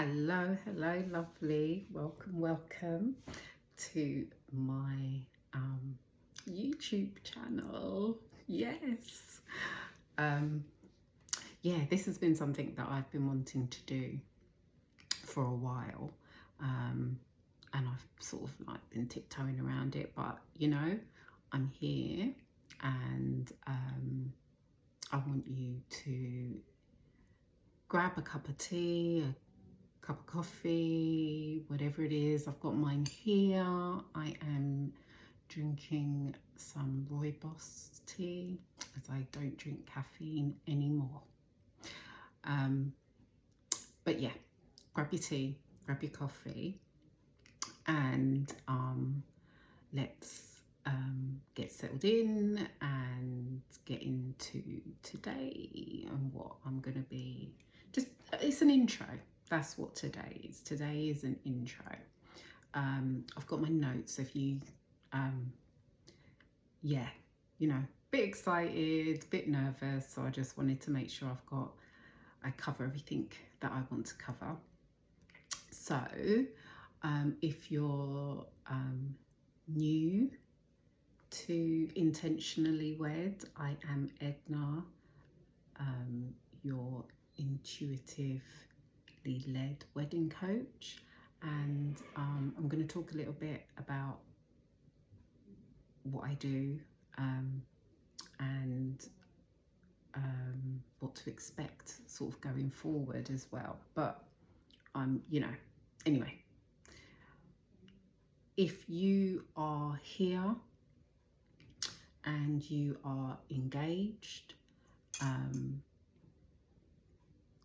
Hello, hello, lovely. Welcome to my YouTube channel. Yes. Um, yeah, this has been something that I've been wanting to do for a while. And I've sort of like been tiptoeing around it, but I'm here and I want you to grab a cup of tea, a cup of coffee, whatever it is. I've got mine here. I am drinking some rooibos tea as I don't drink caffeine anymore. But yeah, grab your tea, grab your coffee, and let's get settled in and get into today and what I'm going to be. It's an intro. That's what today is. Today is an intro. I've got my notes. If you, yeah, bit excited, bit nervous. So I just wanted to make sure I cover everything that I want to cover. So if you're new to Intentionally Wed, I am Edna, your intuitively led wedding coach, and I'm going to talk a little bit about what I do and what to expect sort of going forward as well. But anyway, if you are here and you are engaged,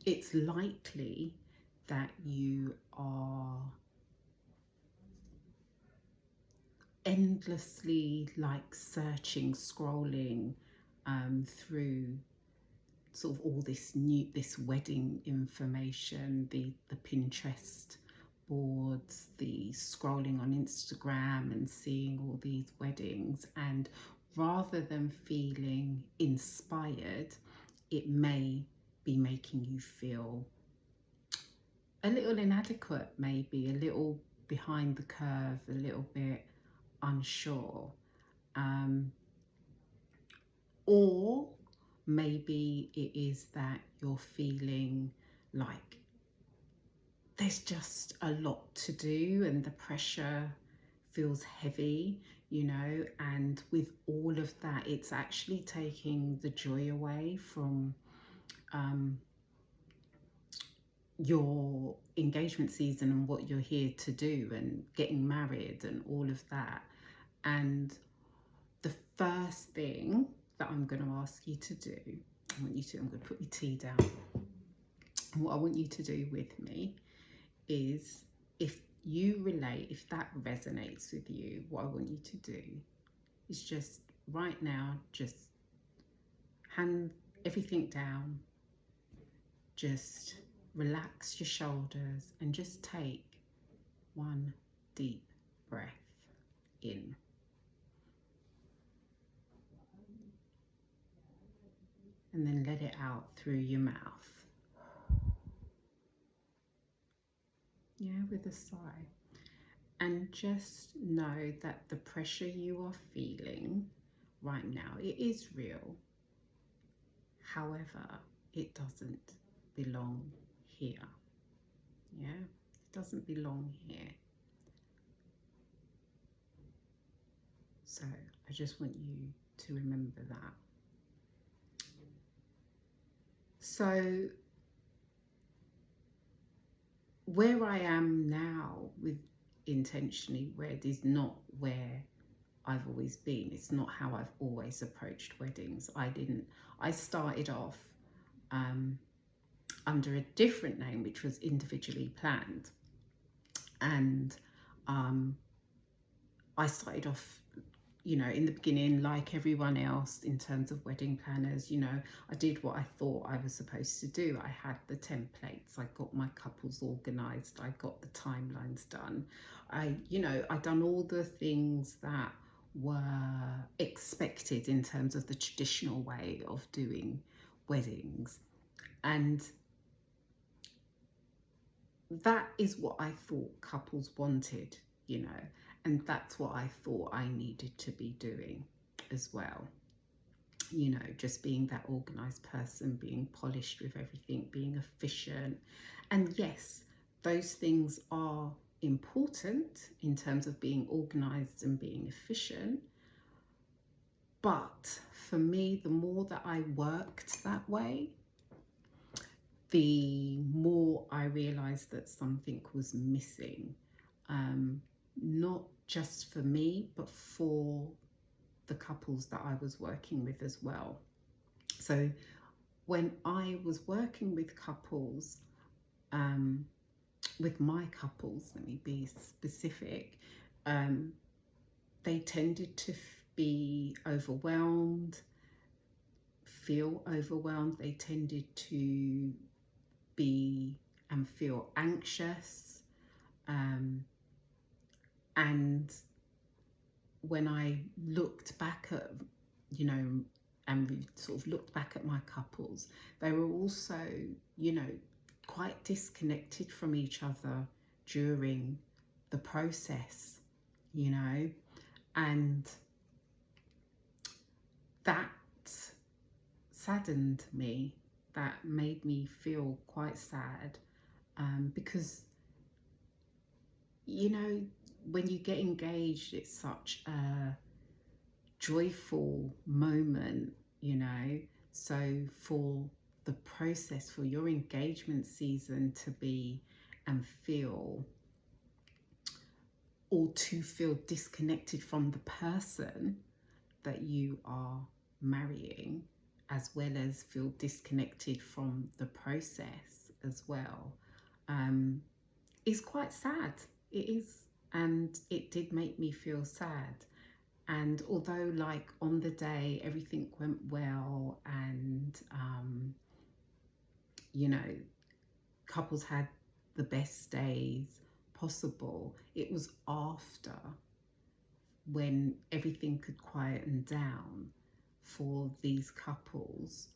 it's likely that you are endlessly like searching, scrolling through sort of all this wedding information, the Pinterest boards, the scrolling on Instagram and seeing all these weddings, and rather than feeling inspired, it may be making you feel a little inadequate, maybe a little behind the curve, a little bit unsure, or maybe it is that you're feeling like there's just a lot to do and the pressure feels heavy, and with all of that, it's actually taking the joy away from your engagement season and what you're here to do and getting married and all of that. And the first thing that I'm going to ask you to do, I'm going to put your tea down. And what I want you to do with me is, if that resonates with you, what I want you to do is just right now, just hand everything down, just relax your shoulders and just take one deep breath in. And then let it out through your mouth. Yeah, with a sigh. And just know that the pressure you are feeling right now, it is real. However, it doesn't belong here. Yeah, it doesn't belong here. So I just want you to remember that. So where I am now with Intentionally Wed is not where I've always been. It's not how I've always approached weddings. I started off under a different name, which was Individually Planned. And I started off, in the beginning, like everyone else, in terms of wedding planners, I did what I thought I was supposed to do. I had the templates, I got my couples organized, I got the timelines done. I done all the things that were expected in terms of the traditional way of doing weddings. And that is what I thought couples wanted, you know, and that's what I thought I needed to be doing as well. You know, just being that organized person, being polished with everything, being efficient. And yes, those things are important in terms of being organized and being efficient. But for me, the more that I worked that way, the more I realized that something was missing. Not just for me, but for the couples that I was working with as well. So when I was working with couples, with my couples, let me be specific, they tended to be overwhelmed, feel overwhelmed. They tended to be and feel anxious. And when I looked back at, you know, and we sort of looked back at my couples, they were also, you know, quite disconnected from each other during the process, you know, and that saddened me. That made me feel quite sad, because, you know, when you get engaged, it's such a joyful moment, you know. So for the process, for your engagement season to be and feel, or to feel disconnected from the person that you are marrying, as well as feel disconnected from the process as well, is quite sad. It is. And it did make me feel sad. And although, like, on the day everything went well, and you know, couples had the best days possible, it was after, when everything could quieten down for these couples,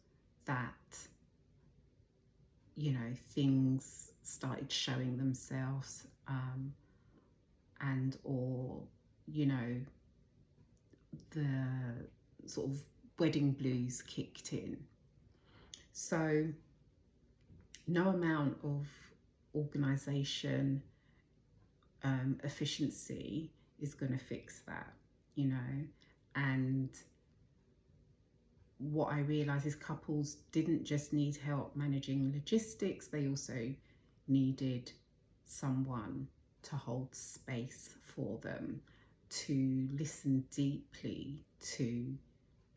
that, you know, things started showing themselves, and or, you know, the sort of wedding blues kicked in. So no amount of organisation, efficiency is going to fix that, you know. And what I realised is couples didn't just need help managing logistics, they also needed someone to hold space for them, to listen deeply to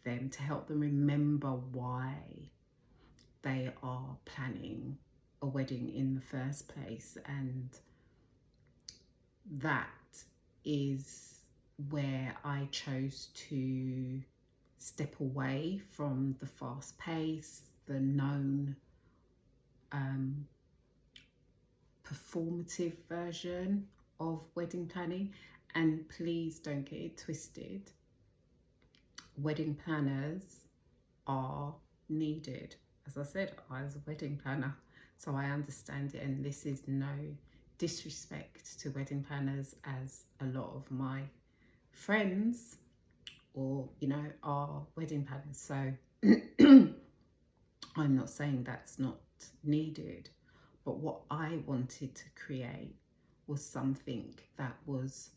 them, to help them remember why they are planning a wedding in the first place. And that is where I chose to step away from the fast pace, the known performative version of wedding planning. And please don't get it twisted. Wedding planners are needed. As I said, I was a wedding planner, so I understand it, and this is no disrespect to wedding planners, as a lot of my friends, or, you know, are wedding planners. So I'm not saying that's not needed, but what I wanted to create was something that was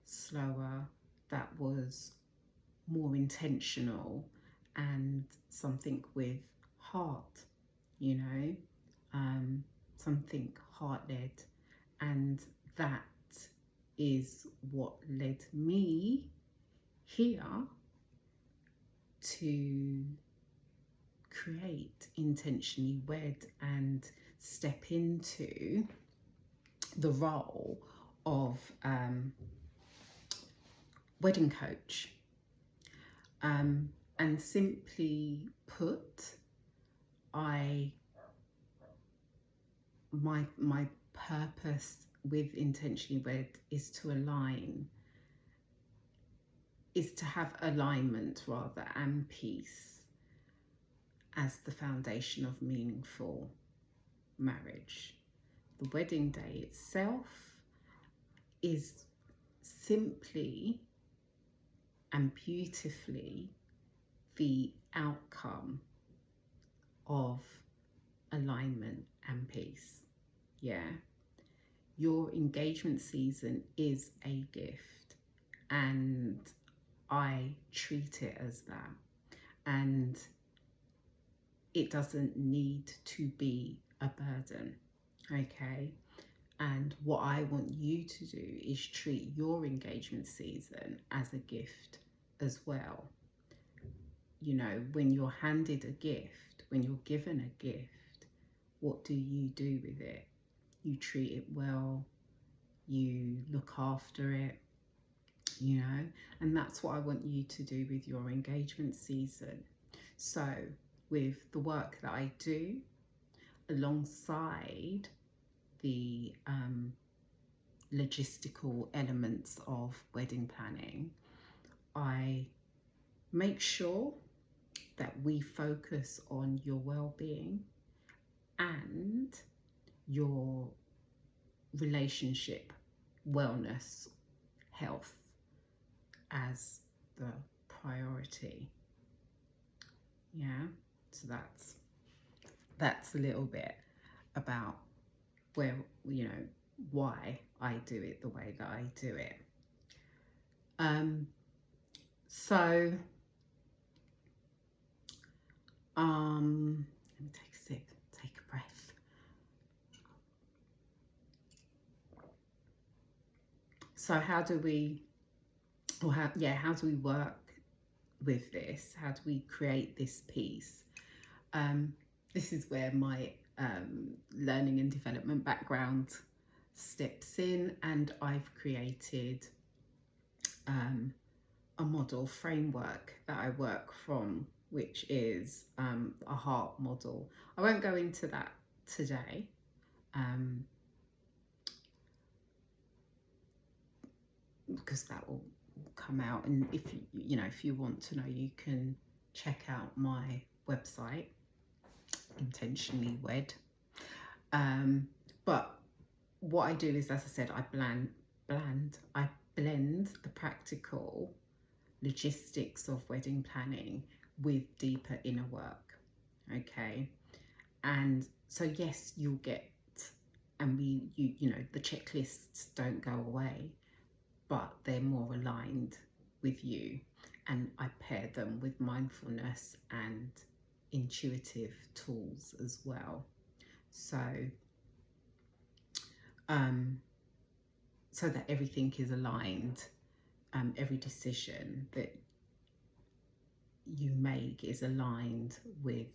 slower, that was more intentional, and something with heart, you know, something heart-led. And that is what led me here to create Intentionally Wed and step into the role of wedding coach. And simply put, my purpose with Intentionally Wed is to have alignment rather, and peace as the foundation of meaningful marriage. the wedding day itself is simply and beautifully the outcome of alignment and peace. Yeah, your engagement season is a gift, and I treat it as that. And it doesn't need to be a burden, okay? And what I want you to do is treat your engagement season as a gift as well. You know, when you're handed a gift, when you're given a gift, what do you do with it? You treat it well, you look after it, you know, and that's what I want you to do with your engagement season. So with the work that I do alongside the logistical elements of wedding planning, I make sure that we focus on your well-being and your relationship wellness, health as the priority. Yeah, so that's a little bit about where, you know, why I do it the way that I do it. So let me take a sip, take a breath. So how do we work with this? How do we create this piece? This is where my learning and development background steps in, and I've created a model framework that I work from, which is a heart model. I won't go into that today. Because that will come out, and if you want to know, you can check out my website, Intentionally Wed. But what I do is, as I said, I blend the practical logistics of wedding planning with deeper inner work. Okay, and so yes, you'll get, and you know, the checklists don't go away, but they're more aligned with you, and I pair them with mindfulness and intuitive tools as well. So so that everything is aligned, every decision that you make is aligned with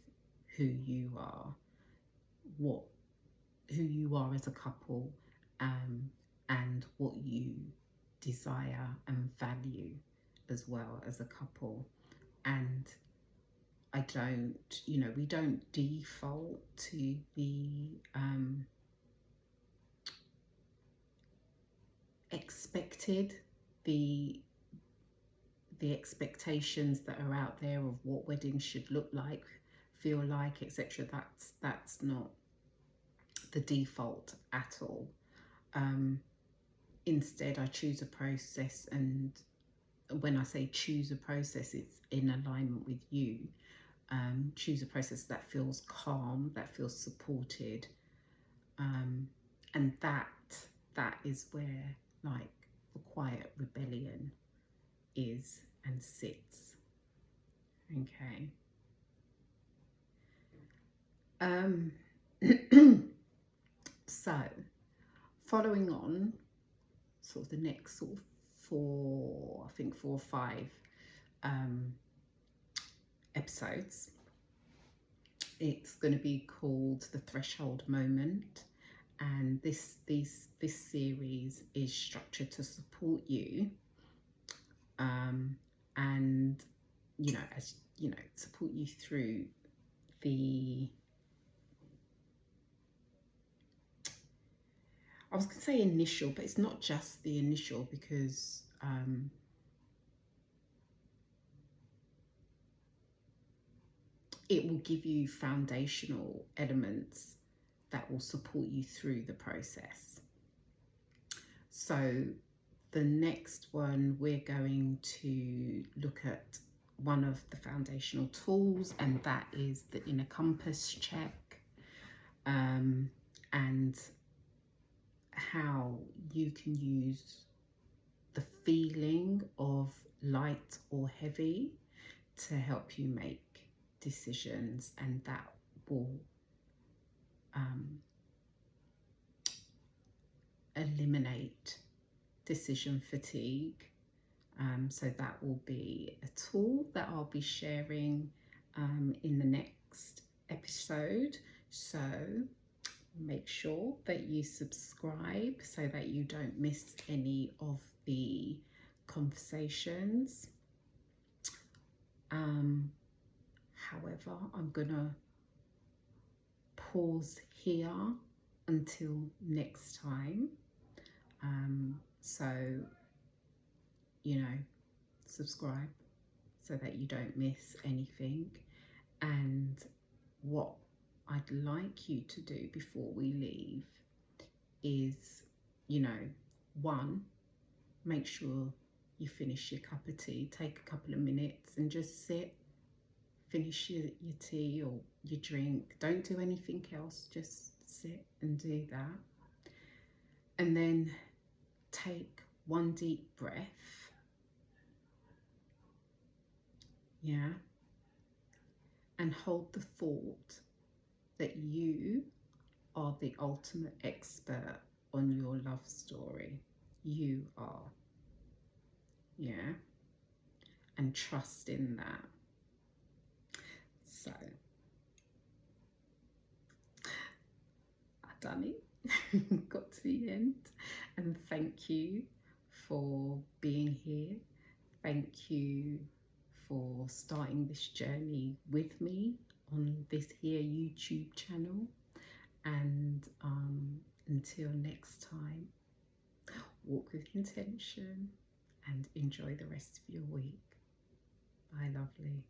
who you are, who you are as a couple, and what you desire and value as well as a couple. And I don't, you know, we don't default to the expected, the expectations that are out there of what weddings should look like, feel like, etc. That's not the default at all. Instead, I choose a process, and when I say choose a process, it's in alignment with you. Choose a process that feels calm, that feels supported, and that is where, like, the quiet rebellion is and sits. Okay. So following on, sort of the next sort of 4 or 5 episodes, it's going to be called The Threshold Moment, and this series is structured to support you, and you know, as you know, support you through the, I was going to say initial, but it's not just the initial, because it will give you foundational elements that will support you through the process. So the next one, we're going to look at one of the foundational tools, and that is the inner compass check, and how you can use the feeling of light or heavy to help you make decisions, and that will eliminate decision fatigue. So that will be a tool that I'll be sharing in the next episode. So make sure that you subscribe so that you don't miss any of the conversations. However, I'm gonna pause here until next time. So, you know, subscribe so that you don't miss anything. And what I'd like you to do before we leave is, you know, one, make sure you finish your cup of tea. Take a couple of minutes and just sit, finish your tea or your drink. Don't do anything else, just sit and do that. And then take one deep breath. Yeah. And hold the thought that you are the ultimate expert on your love story. You are. Yeah. And trust in that. So, I've done it. Got to the end. And thank you for being here. Thank you for starting this journey with me on this here YouTube channel. And until next time, walk with intention and enjoy the rest of your week. Bye, lovely.